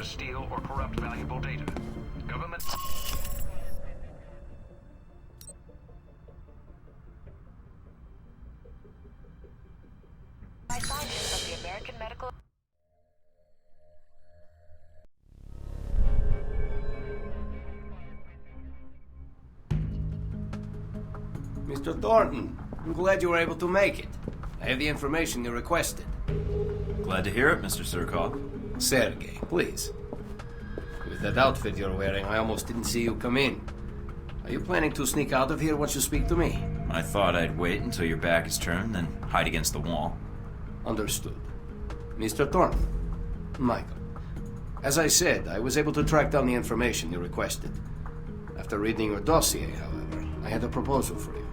to steal or corrupt valuable data. Government... By scientists of the American Medical... Mr. Thornton, I'm glad you were able to make it. I have the information you requested. Glad to hear it, Mr. Surkov. Sergei, please. With that outfit you're wearing, I almost didn't see you come in. Are you planning to sneak out of here once you speak to me? I thought I'd wait until your back is turned, then hide against the wall. Understood. Mr. Thornton, Michael. As I said, I was able to track down the information you requested. After reading your dossier, however, I had a proposal for you.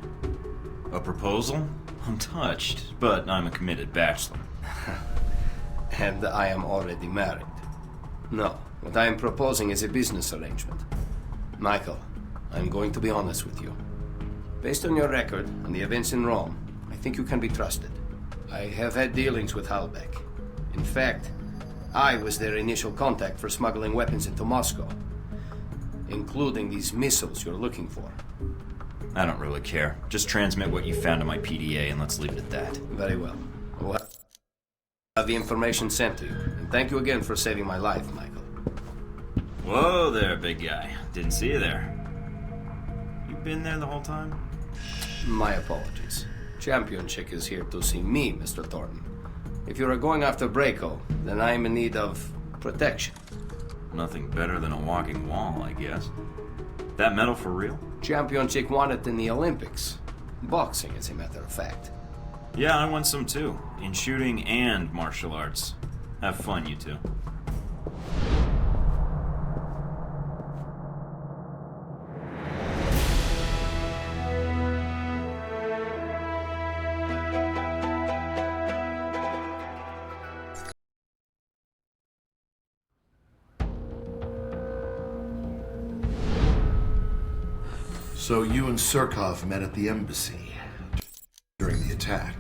A proposal? I'm touched, but I'm a committed bachelor. And I am already married. No, what I am proposing is a business arrangement. Michael, I'm going to be honest with you. Based on your record and the events in Rome, I think you can be trusted. I have had dealings with Halbech. In fact, I was their initial contact for smuggling weapons into Moscow, including these missiles you're looking for. I don't really care. Just transmit what you found to my PDA and let's leave it at that. Very well. We'll have the information sent to you. And thank you again for saving my life, Michael. Whoa there, big guy. Didn't see you there. You been there the whole time? My apologies. Champion Chick is here to see me, Mr. Thornton. If you are going after Braco, then I am in need of protection. Nothing better than a walking wall, I guess. That medal for real? Champion Chick won it in the Olympics. Boxing, as a matter of fact. Yeah, I won some too. In shooting and martial arts. Have fun, you two. So you and Surkov met at the embassy during the attack.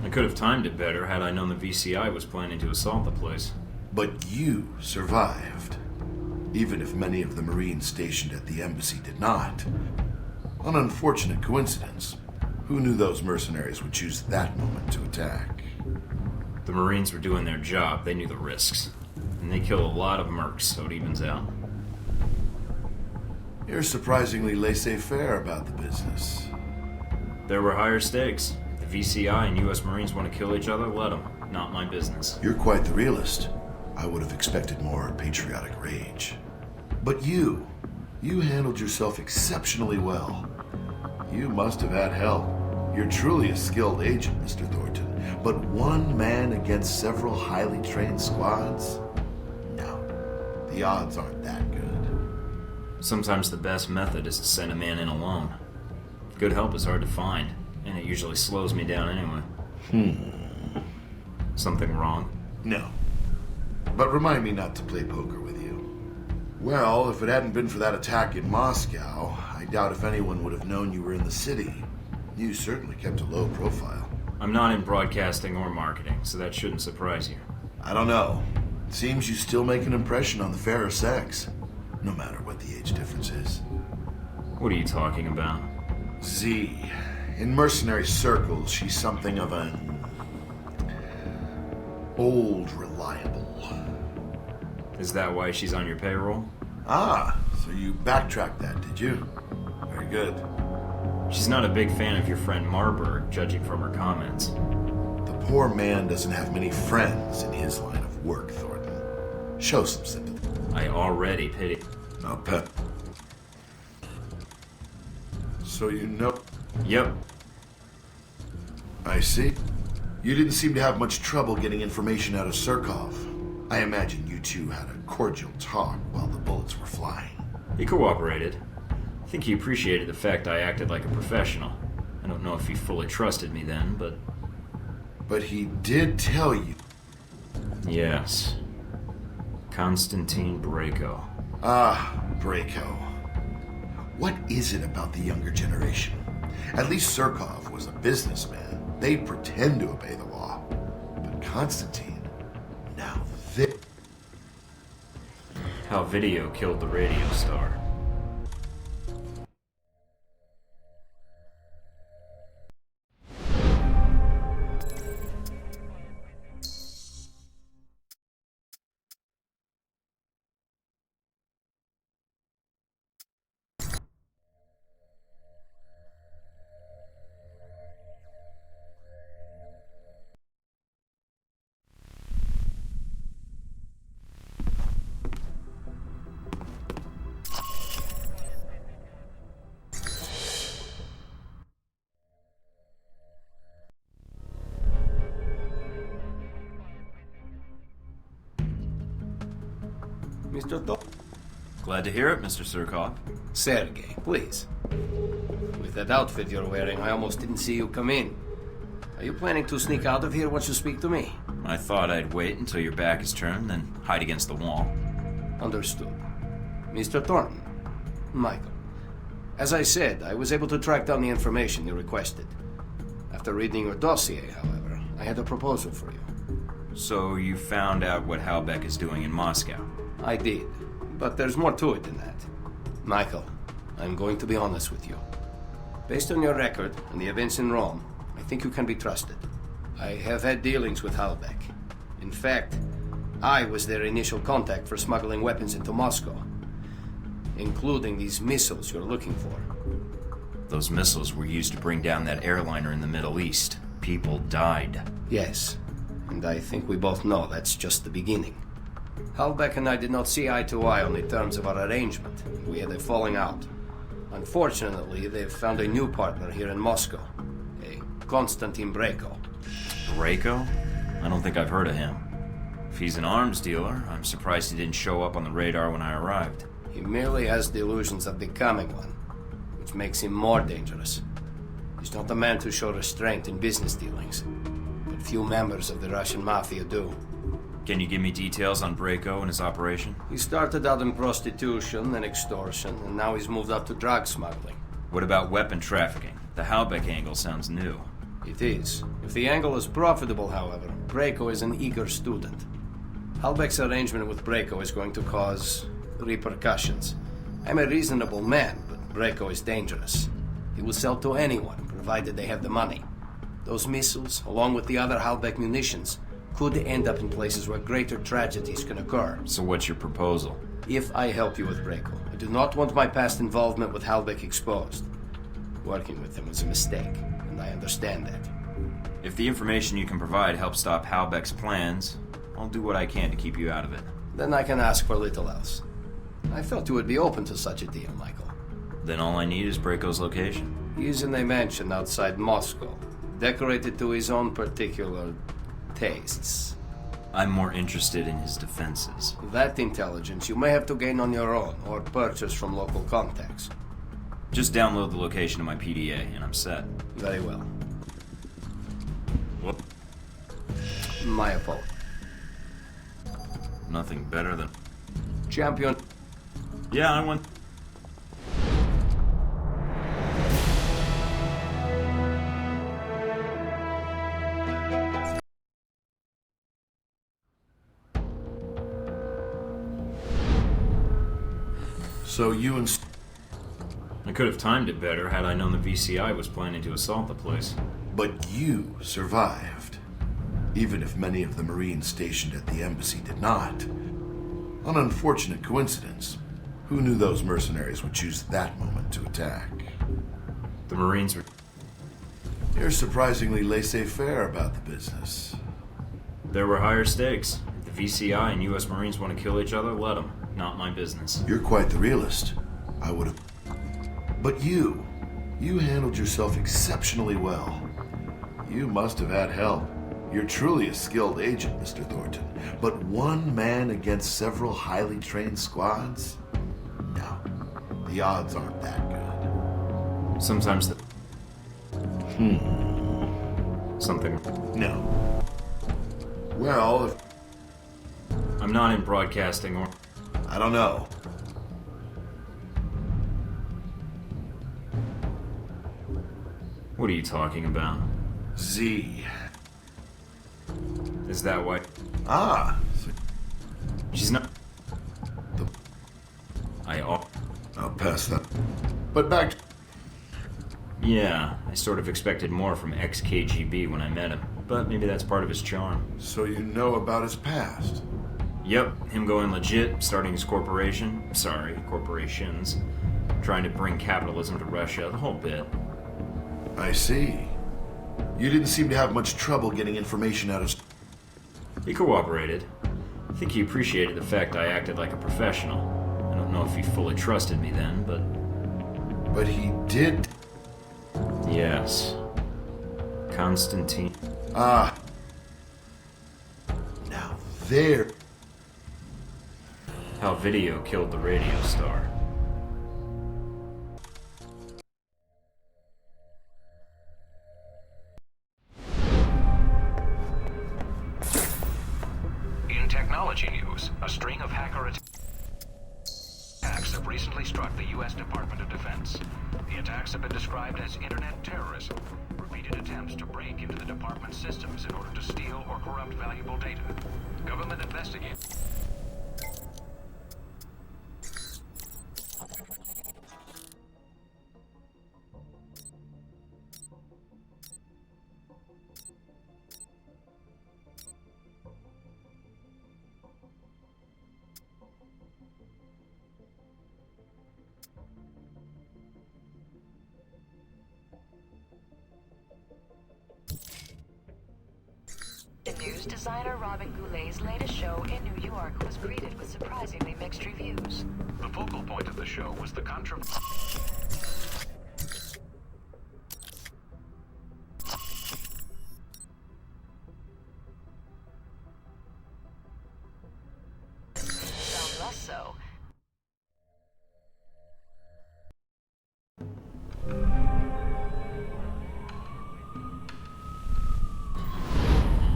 I could have timed it better had I known the VCI was planning to assault the place. But you survived, even if many of the Marines stationed at the embassy did not. An unfortunate coincidence. Who knew those mercenaries would choose that moment to attack? The Marines were doing their job. They knew the risks. And they killed a lot of mercs, so it evens out. You're surprisingly laissez-faire about the business. There were higher stakes. If the VCI and US Marines want to kill each other, let them. Not my business. You're quite the realist. I would have expected more patriotic rage. But you handled yourself exceptionally well. You must have had help. You're truly a skilled agent, Mr. Thornton. But one man against several highly trained squads? No, the odds aren't that good. Sometimes the best method is to send a man in alone. Good help is hard to find, and it usually slows me down anyway. Something wrong? No. But remind me not to play poker with you. Well, if it hadn't been for that attack in Moscow, I doubt if anyone would have known you were in the city. You certainly kept a low profile. I'm not in broadcasting or marketing, so that shouldn't surprise you. I don't know. Seems you still make an impression on the fairer sex, no matter what the age difference is. What are you talking about? Z. In mercenary circles, she's something of an... old reliable. Is that why she's on your payroll? Ah, so you backtracked that, did you? Very good. She's not a big fan of your friend Marburg, judging from her comments. The poor man doesn't have many friends in his line of work, Thornton. Show some sympathy. I already pity. Now, Pep. So you know... Yep. I see. You didn't seem to have much trouble getting information out of Surkov. I imagine you two had a cordial talk while the bullets were flying. He cooperated. I think he appreciated the fact I acted like a professional. I don't know if he fully trusted me then, but... But he did tell you... Yes. Konstantin Braco. Ah, Braco. What is it about the younger generation? At least Surkov was a businessman. They'd pretend to obey the law. But Konstantin... Now this... how video killed the radio star. Mr. Thor... Glad to hear it, Mr. Surkov. Sergey, please. With that outfit you're wearing, I almost didn't see you come in. Are you planning to sneak out of here once you speak to me? I thought I'd wait until your back is turned, then hide against the wall. Understood. Mr. Thornton. Michael. As I said, I was able to track down the information you requested. After reading your dossier, however, I had a proposal for you. So you found out what Halbeck is doing in Moscow? I did, but there's more to it than that. Michael, I'm going to be honest with you. Based on your record and the events in Rome, I think you can be trusted. I have had dealings with Halbeck. In fact, I was their initial contact for smuggling weapons into Moscow, including these missiles you're looking for. Those missiles were used to bring down that airliner in the Middle East. People died. Yes, and I think we both know that's just the beginning. Halbeck and I did not see eye to eye on the terms of our arrangement. We had a falling out. Unfortunately, they've found a new partner here in Moscow, a Konstantin Brayko. Brayko? I don't think I've heard of him. If he's an arms dealer, I'm surprised he didn't show up on the radar when I arrived. He merely has delusions of becoming one, which makes him more dangerous. He's not the man to show restraint in business dealings, but few members of the Russian mafia do. Can you give me details on Brayko and his operation? He started out in prostitution and extortion, and now he's moved up to drug smuggling. What about weapon trafficking? The Halbeck angle sounds new. It is. If the angle is profitable, however, Brayko is an eager student. Halbeck's arrangement with Brayko is going to cause repercussions. I'm a reasonable man, but Brayko is dangerous. He will sell to anyone, provided they have the money. Those missiles, along with the other Halbeck munitions, could end up in places where greater tragedies can occur. So what's your proposal? If I help you with Brayko, I do not want my past involvement with Halbeck exposed. Working with him was a mistake, and I understand that. If the information you can provide helps stop Halbeck's plans, I'll do what I can to keep you out of it. Then I can ask for little else. I felt you would be open to such a deal, Michael. Then all I need is Brayko's location. He is in a mansion outside Moscow, decorated to his own particular tastes. I'm more interested in his defenses. That intelligence you may have to gain on your own, or purchase from local contacts. Just download the location of my PDA, and I'm set. Very well. Whoop. My apologies. Nothing better than... Champion. Yeah, I want... So you and... I could have timed it better had I known the VCI was planning to assault the place. But you survived. Even if many of the Marines stationed at the embassy did not. An unfortunate coincidence. Who knew those mercenaries would choose that moment to attack? The Marines were... You're surprisingly laissez-faire about the business. There were higher stakes. If the VCI and U.S. Marines want to kill each other, let them. Not my business. You're quite the realist. I would have... But you handled yourself exceptionally well. You must have had help. You're truly a skilled agent, Mr. Thornton. But one man against several highly trained squads? No. The odds aren't that good. Sometimes the... Something... No. Well, if... I'm not in broadcasting or... I don't know. What are you talking about? Z. Is that why... Ah. So She's not... I'll pass that. But back. Yeah, I sort of expected more from ex-KGB when I met him, but maybe that's part of his charm. So you know about his past? Yep, him going legit, starting his corporation. Sorry, corporations. Trying to bring capitalism to Russia, the whole bit. I see. You didn't seem to have much trouble getting information out of... He cooperated. I think he appreciated the fact I acted like a professional. I don't know if he fully trusted me then, but... But he did... Yes. Constantine. Ah. Now there... How video killed the radio star. In technology news, a string of hacker attacks have recently struck the U.S. Department of Defense. The attacks have been described as internet terrorism, repeated attempts to break into the department's systems in order to steal or corrupt valuable data. Government investigators. The news designer Robin Goulet's latest show in New York was greeted with surprisingly mixed reviews. The focal point of the show was the controversy. Some less so.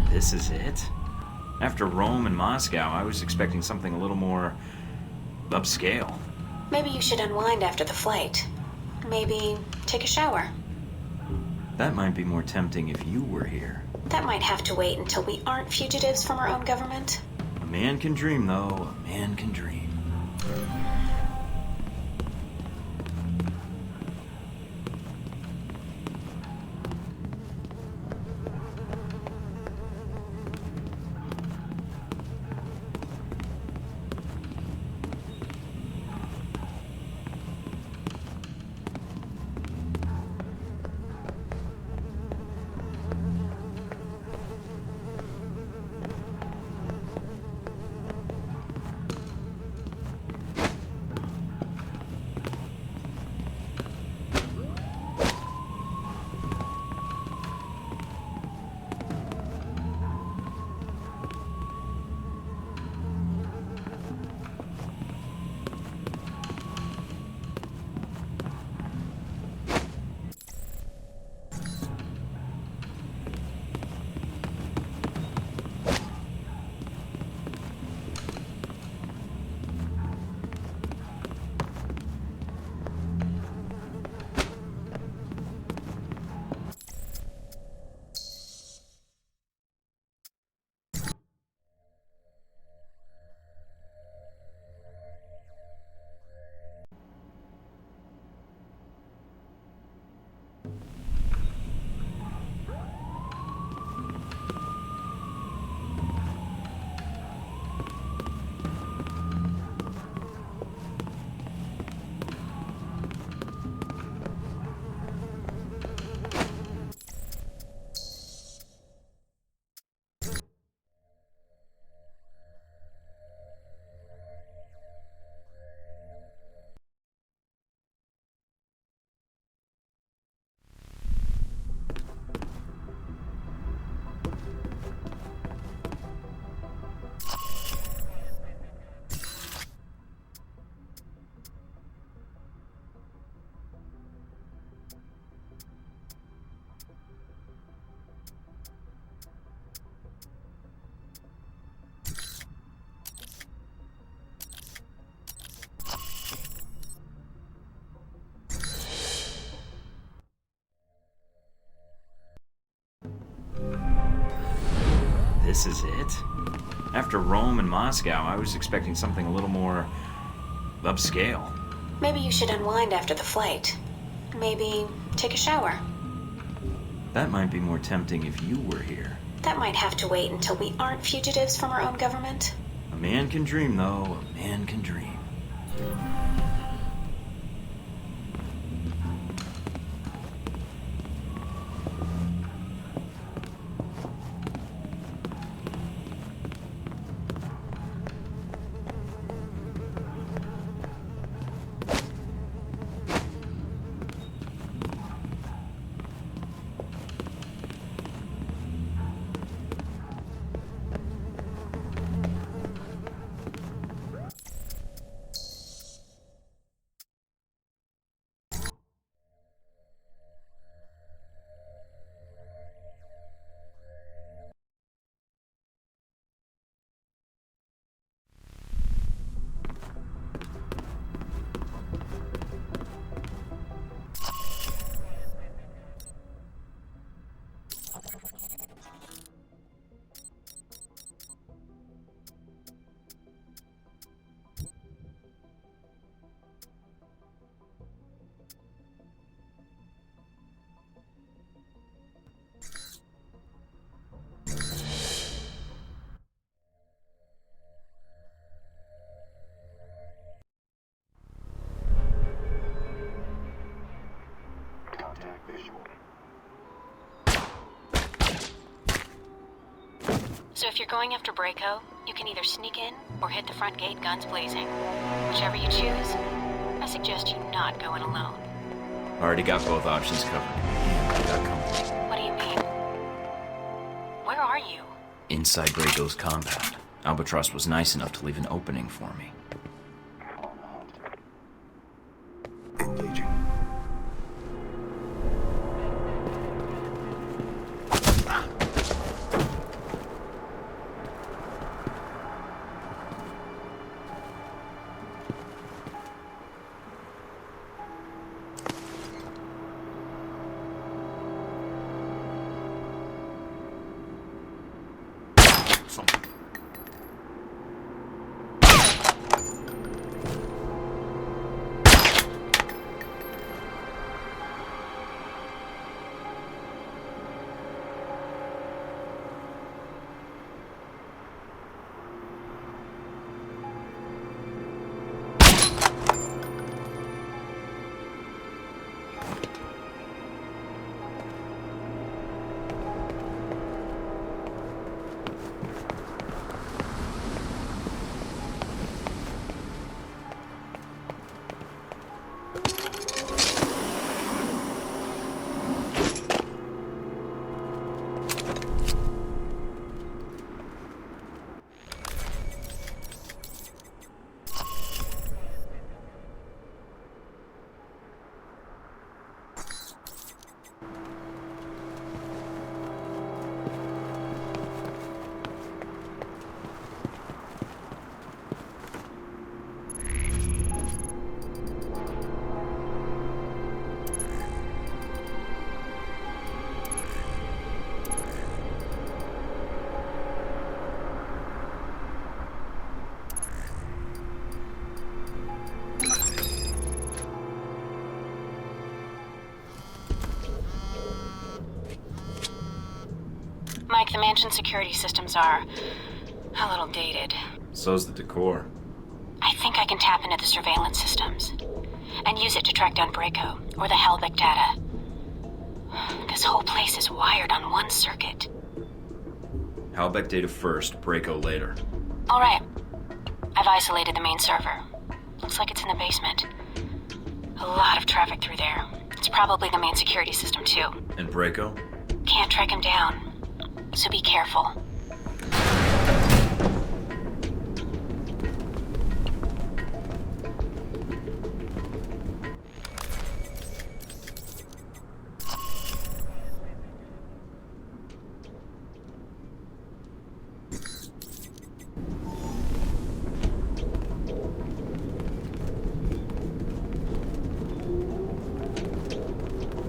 This is it? After Rome and Moscow, I was expecting something a little more... upscale. Maybe you should unwind after the flight. Maybe take a shower. That might be more tempting if you were here. That might have to wait until we aren't fugitives from our own government. A man can dream, though. A man can dream. This is it? After Rome and Moscow, I was expecting something a little more... upscale. Maybe you should unwind after the flight. Maybe take a shower. That might be more tempting if you were here. That might have to wait until we aren't fugitives from our own government. A man can dream, though. A man can dream. So if you're going after Braco, you can either sneak in or hit the front gate guns blazing. Whichever you choose, I suggest you not go in alone. Already got both options covered. I got company. What do you mean? Where are you? Inside Braco's compound. Albatross was nice enough to leave an opening for me. Engaging. Mike, the mansion security systems are a little dated. So's the decor. I think I can tap into the surveillance systems and use it to track down Braco or the Hellbeck data. This whole place is wired on one circuit. Halbeck data first, Braco later. All right. I've isolated the main server. Looks like it's in the basement. A lot of traffic through there. It's probably the main security system, too. And Braco? Can't track him down. So be careful.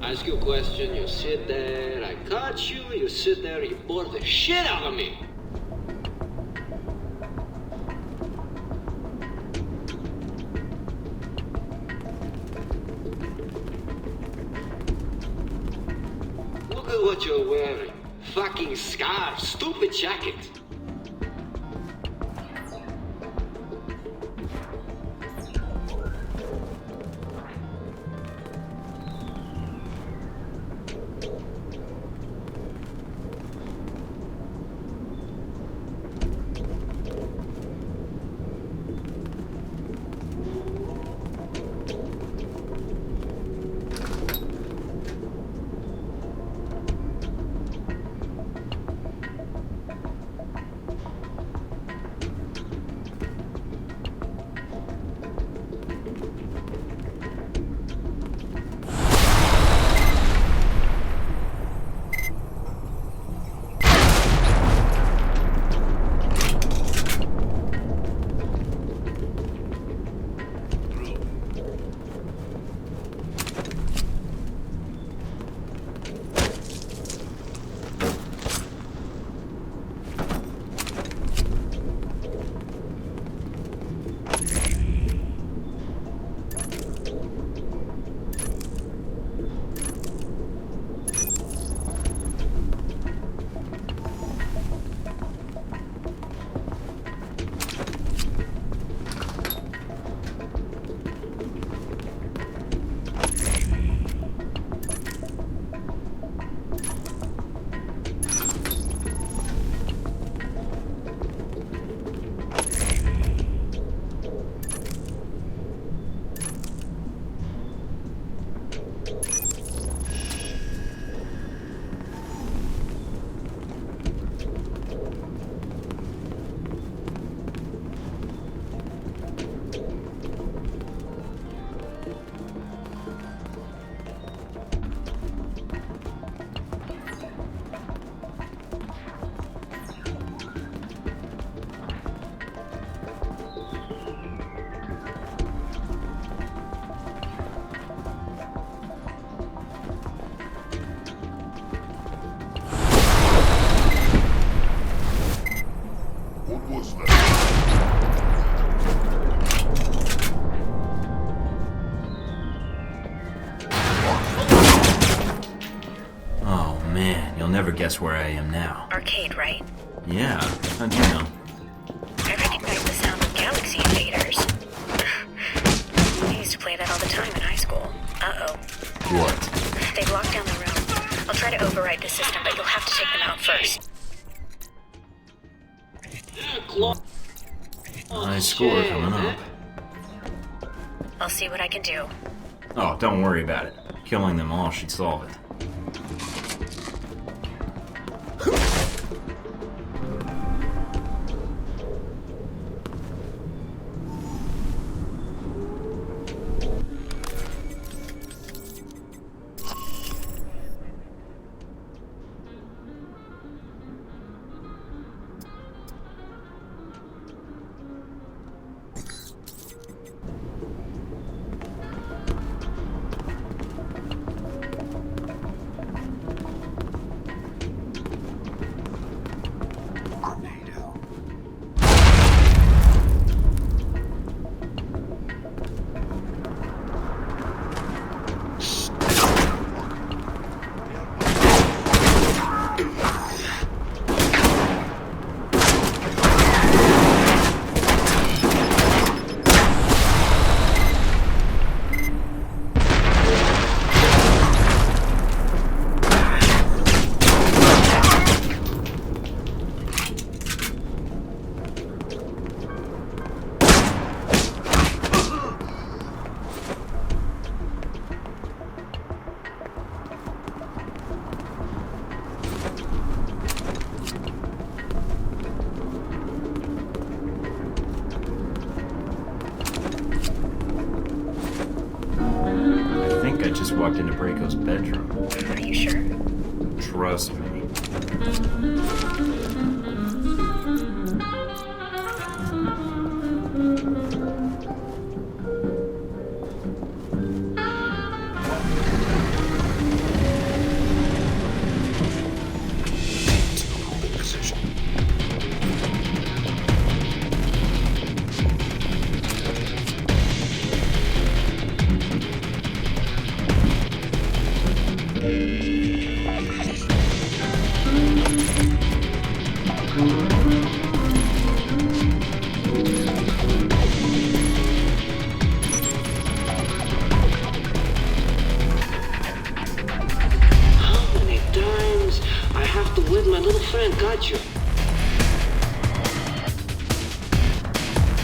Ask you a question, you sit there, I catch you, you sit there, you bore the shit out of me. what you're wearing. Fucking scarf, stupid jacket. Guess where I am now. Arcade, right? Yeah, how'd you know? I recognize the sound of Galaxy Invaders. I used to play that all the time in high school. Uh-oh. What? They've locked down the room. I'll try to override the system, but you'll have to take them out first. High score coming up. I'll see what I can do. Oh, don't worry about it. Killing them all should solve it. I just walked into Braco's bedroom. Are you sure? Trust me. How many times I have to let my little friend catch you?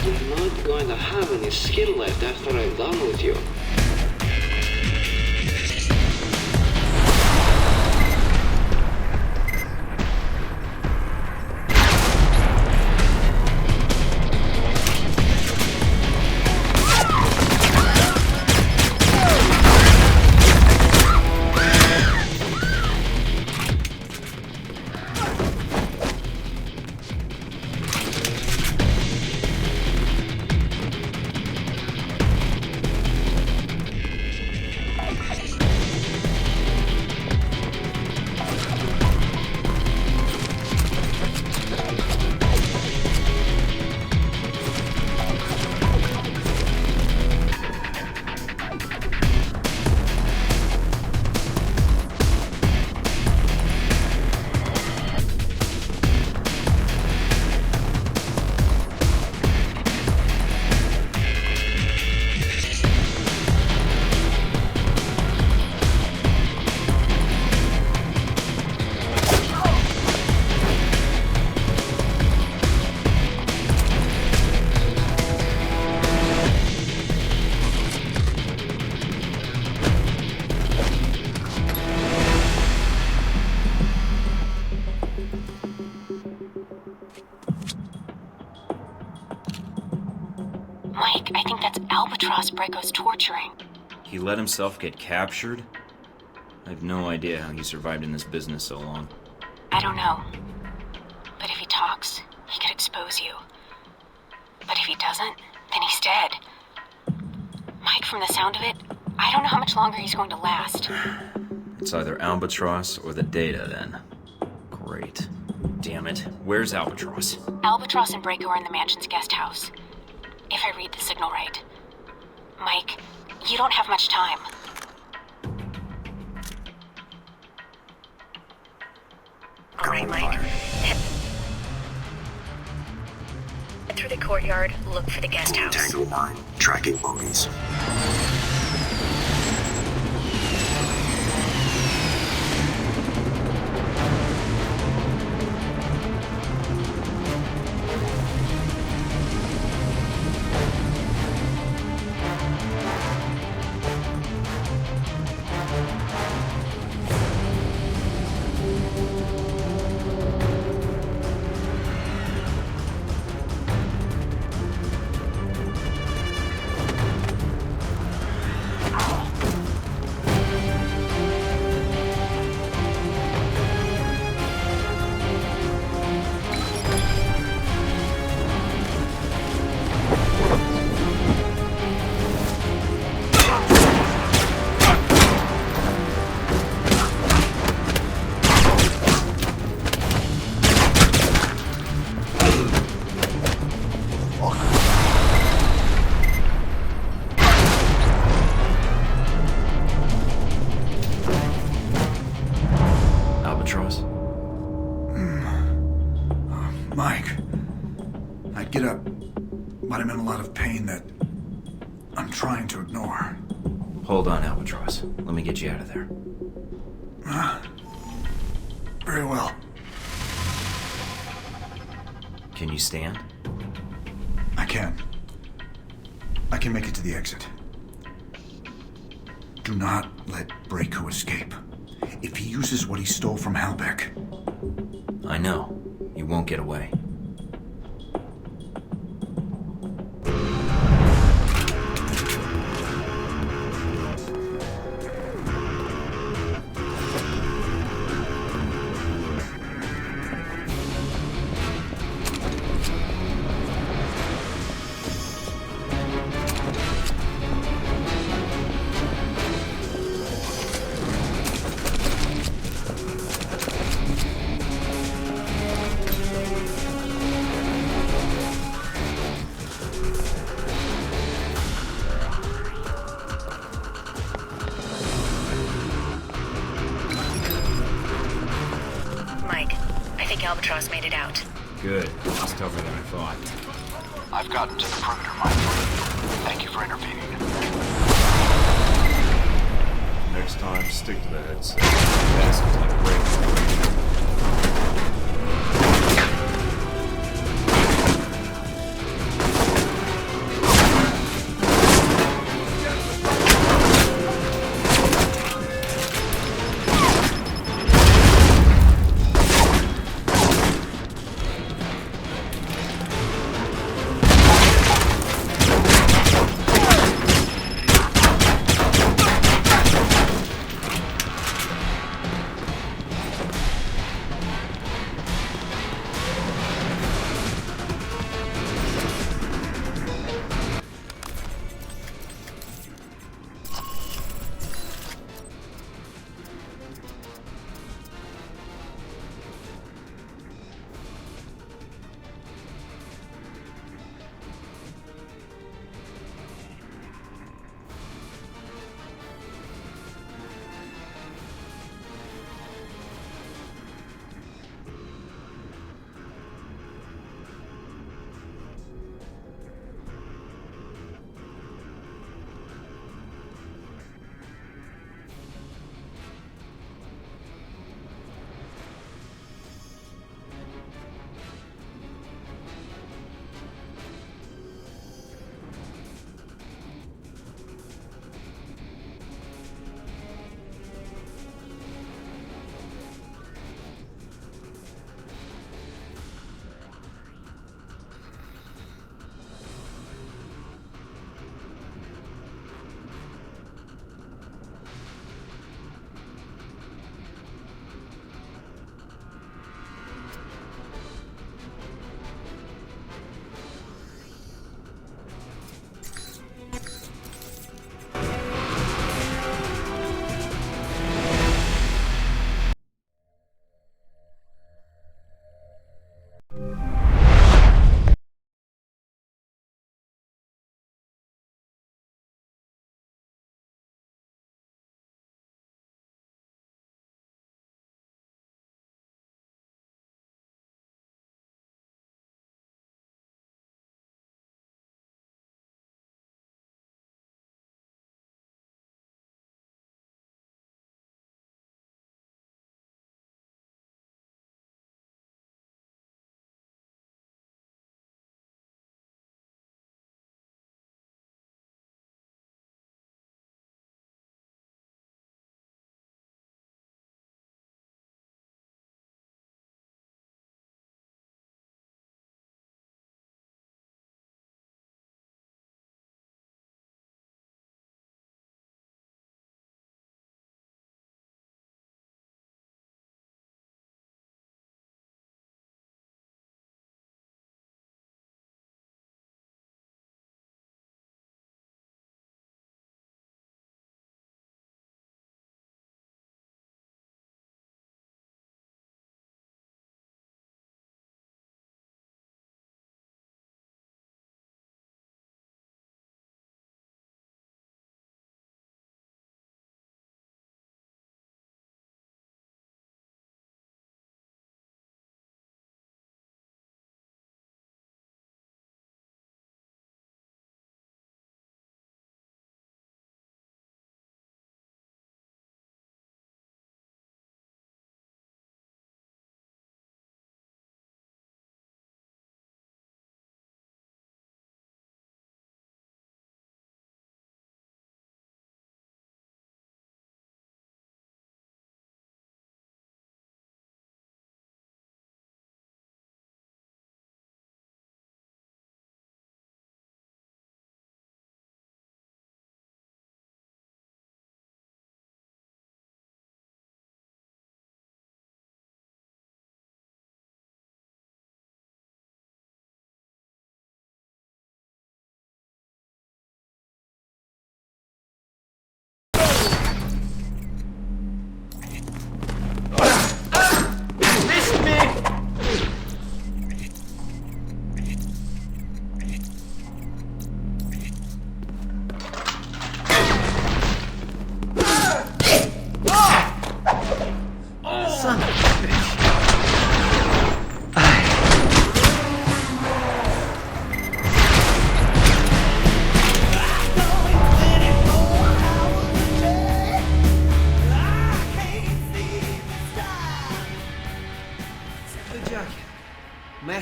You're not going to have any skin left after I'm done with you. Mike, I think that's Albatross Braco's torturing. He let himself get captured? I have no idea how he survived in this business so long. I don't know. But if he talks, he could expose you. But if he doesn't, then he's dead. Mike, from the sound of it, I don't know how much longer he's going to last. It's either Albatross or the data, then. Great. Damn it. Where's Albatross? Albatross and Braco are in the mansion's guest house. If I read the signal right. Mike, you don't have much time. All right, Mike. Head through the courtyard, look for the guest house. Tango 9, tracking movies. Mike, I'd get up, but I'm in a lot of pain that I'm trying to ignore. Hold on, Albatross. Let me get you out of there. Very well. Can you stand? I can. I can make it to the exit. Do not let Braco escape. If he uses what he stole from Halbeck... I know. You won't get away. Albatross made it out. Good. It's tougher than I thought. I've gotten to the perimeter, Mike. Thank you for intervening. Next time, stick to the headset. That sounds like a great operation.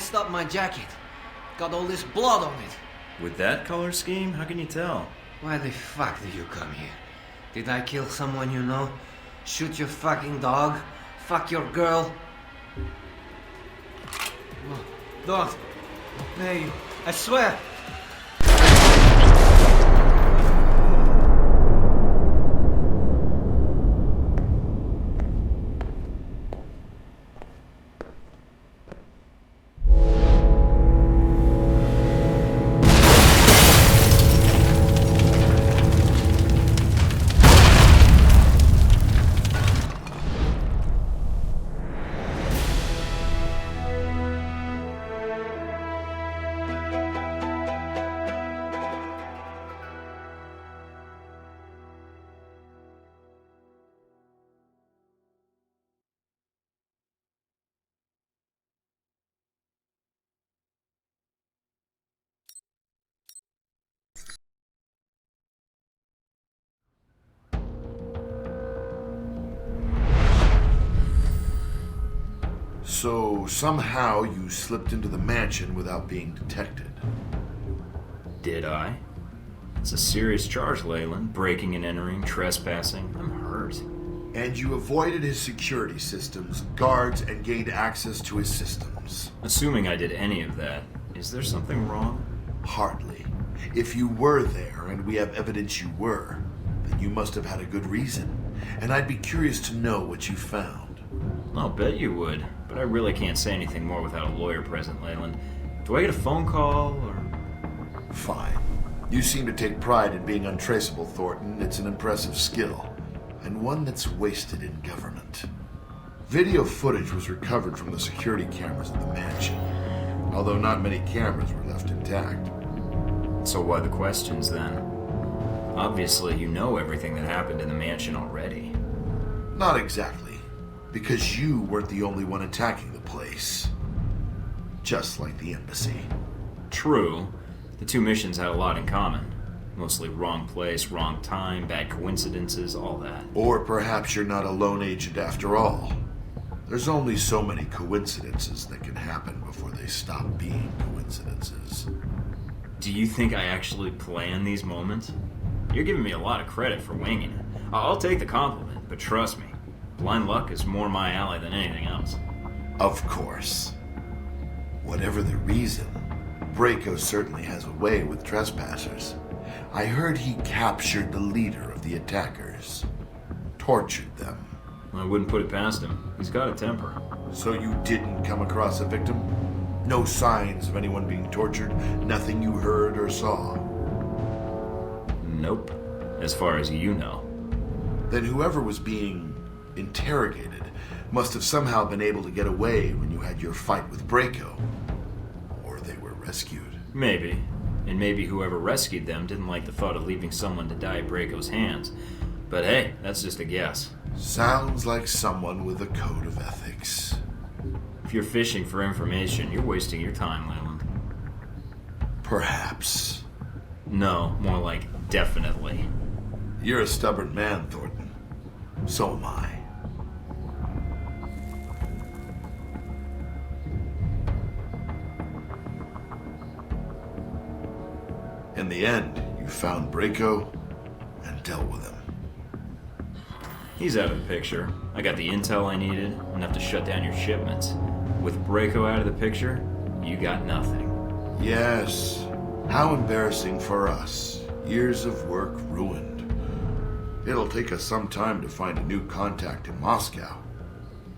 messed up my jacket. Got all this blood on it. With that color scheme, how can you tell? Why the fuck did you come here? Did I kill someone you know? Shoot your fucking dog? Fuck your girl? Oh, don't. Hey, I swear. So somehow you slipped into the mansion without being detected. Did I? It's a serious charge, Leyland. Breaking and entering, trespassing. I'm hurt. And you avoided his security systems, guards, and gained access to his systems. Assuming I did any of that, is there something wrong? Hardly. If you were there, and we have evidence you were, then you must have had a good reason. And I'd be curious to know what you found. I'll bet you would, but I really can't say anything more without a lawyer present, Leyland. Do I get a phone call, or...? Fine. You seem to take pride in being untraceable, Thornton. It's an impressive skill, and one that's wasted in government. Video footage was recovered from the security cameras at the mansion, although not many cameras were left intact. So why the questions, then? Obviously, you know everything that happened in the mansion already. Not exactly, because you weren't the only one attacking the place. Just like the embassy. True. The two missions had a lot in common. Mostly wrong place, wrong time, bad coincidences, all that. Or perhaps you're not a lone agent after all. There's only so many coincidences that can happen before they stop being coincidences. Do you think I actually plan these moments? You're giving me a lot of credit for winging it. I'll take the compliment, but trust me, blind luck is more my alley than anything else. Of course. Whatever the reason, Braco certainly has a way with trespassers. I heard he captured the leader of the attackers. Tortured them. I wouldn't put it past him. He's got a temper. So you didn't come across a victim? No signs of anyone being tortured? Nothing you heard or saw? Nope. As far as you know. Then whoever was being interrogated must have somehow been able to get away when you had your fight with Braco. Or they were rescued. Maybe. And maybe whoever rescued them didn't like the thought of leaving someone to die at Braco's hands. But hey, that's just a guess. Sounds like someone with a code of ethics. If you're fishing for information, you're wasting your time, Leyland. Perhaps. No, more like definitely. You're a stubborn man, Thornton. So am I. In the end, you found Braco and dealt with him. He's out of the picture. I got the intel I needed, enough to shut down your shipments. With Braco out of the picture, you got nothing. Yes. How embarrassing for us. Years of work ruined. It'll take us some time to find a new contact in Moscow.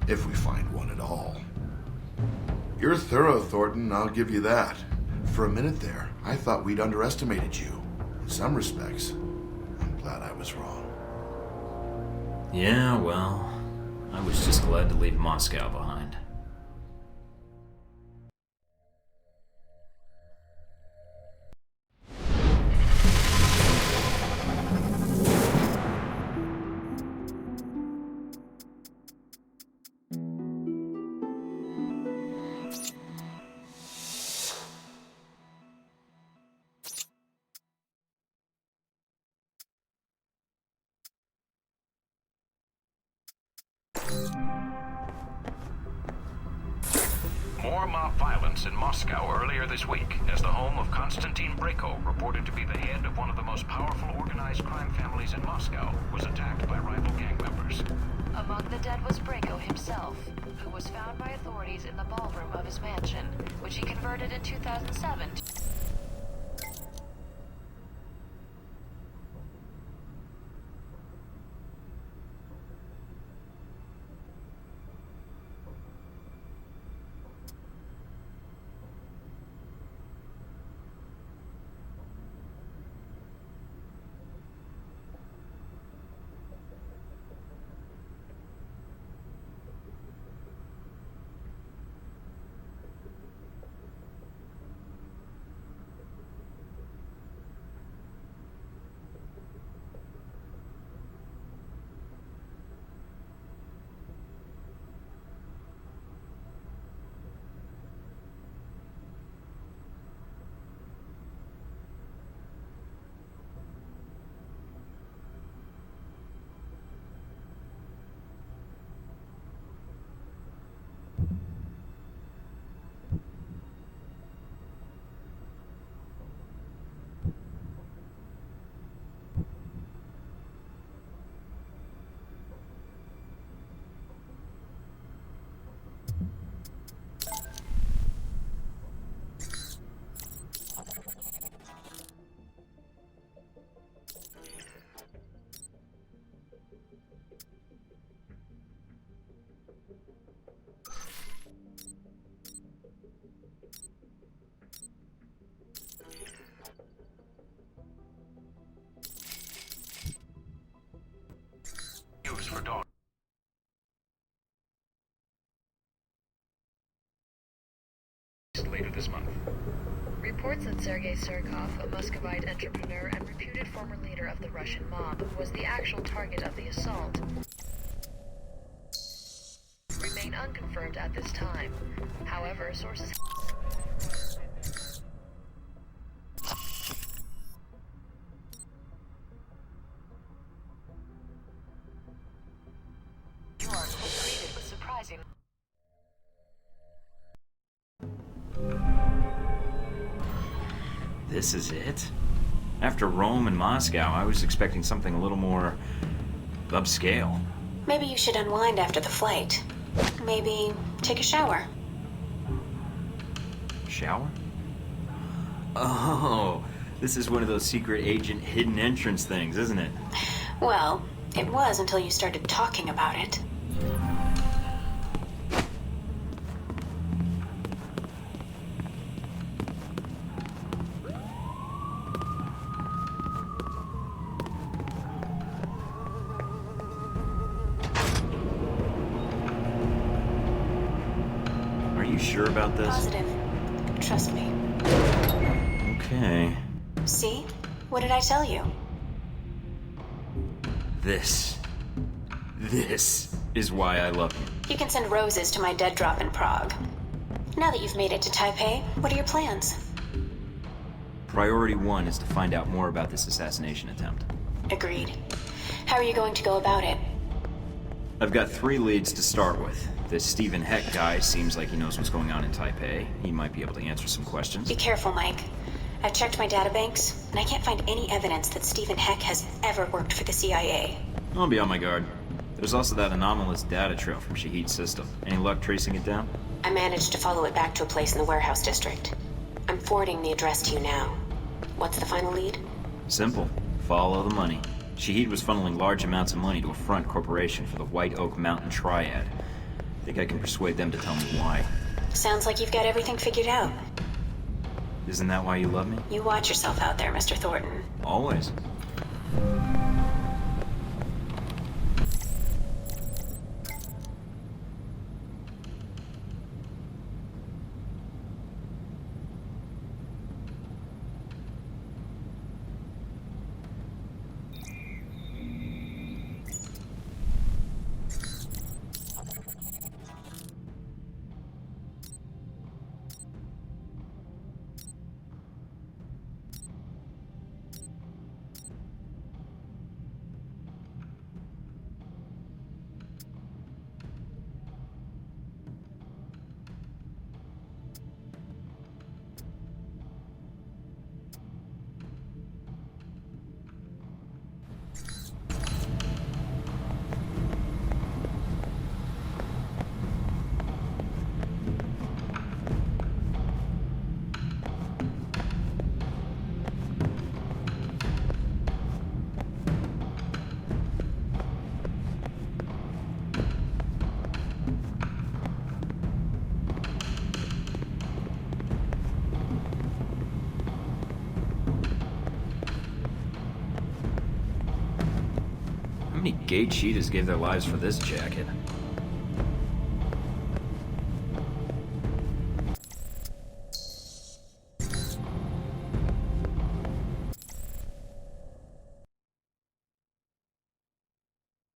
If we find one at all. You're thorough, Thornton, I'll give you that. For a minute there, I thought we'd underestimated you. In some respects, I'm glad I was wrong. Yeah, well, I was just glad to leave Moscow behind. More mob violence in Moscow earlier this week, as the home of Konstantin Brayko, reported to be the head of one of the most powerful organized crime families in Moscow, was attacked by rival gang members. Among the dead was Brayko himself, who was found by authorities in the ballroom of his mansion, which he converted in 2007 to use for dogs. Later this month. reports that Sergei Surkov, a Muscovite entrepreneur and reputed former leader of the Russian mob, was the actual target of the assault, remain unconfirmed at this time. However, sources New York was greeted with surprising This is it? After Rome and Moscow, I was expecting something a little more upscale. Maybe you should unwind after the flight. Maybe take a shower. Shower? Oh, this is one of those secret agent hidden entrance things, isn't it? Well, it was until you started talking about it. Are you sure about this? Positive. Trust me. Okay. See? What did I tell you? This is why I love you. You can send roses to my dead drop in Prague. Now that you've made it to Taipei, what are your plans? Priority 1 is to find out more about this assassination attempt. Agreed. How are you going to go about it? I've got 3 leads to start with. This Stephen Heck guy seems like he knows what's going on in Taipei. He might be able to answer some questions. Be careful, Mike. I've checked my databanks, and I can't find any evidence that Stephen Heck has ever worked for the CIA. I'll be on my guard. There's also that anomalous data trail from Shahid's system. Any luck tracing it down? I managed to follow it back to a place in the warehouse district. I'm forwarding the address to you now. What's the final lead? Simple. Follow the money. Shahid was funneling large amounts of money to a front corporation for the White Oak Mountain Triad. I think I can persuade them to tell me why. Sounds like you've got everything figured out. Isn't that why you love me? You watch yourself out there, Mr. Thornton. Always. many gay cheetahs gave their lives for this jacket?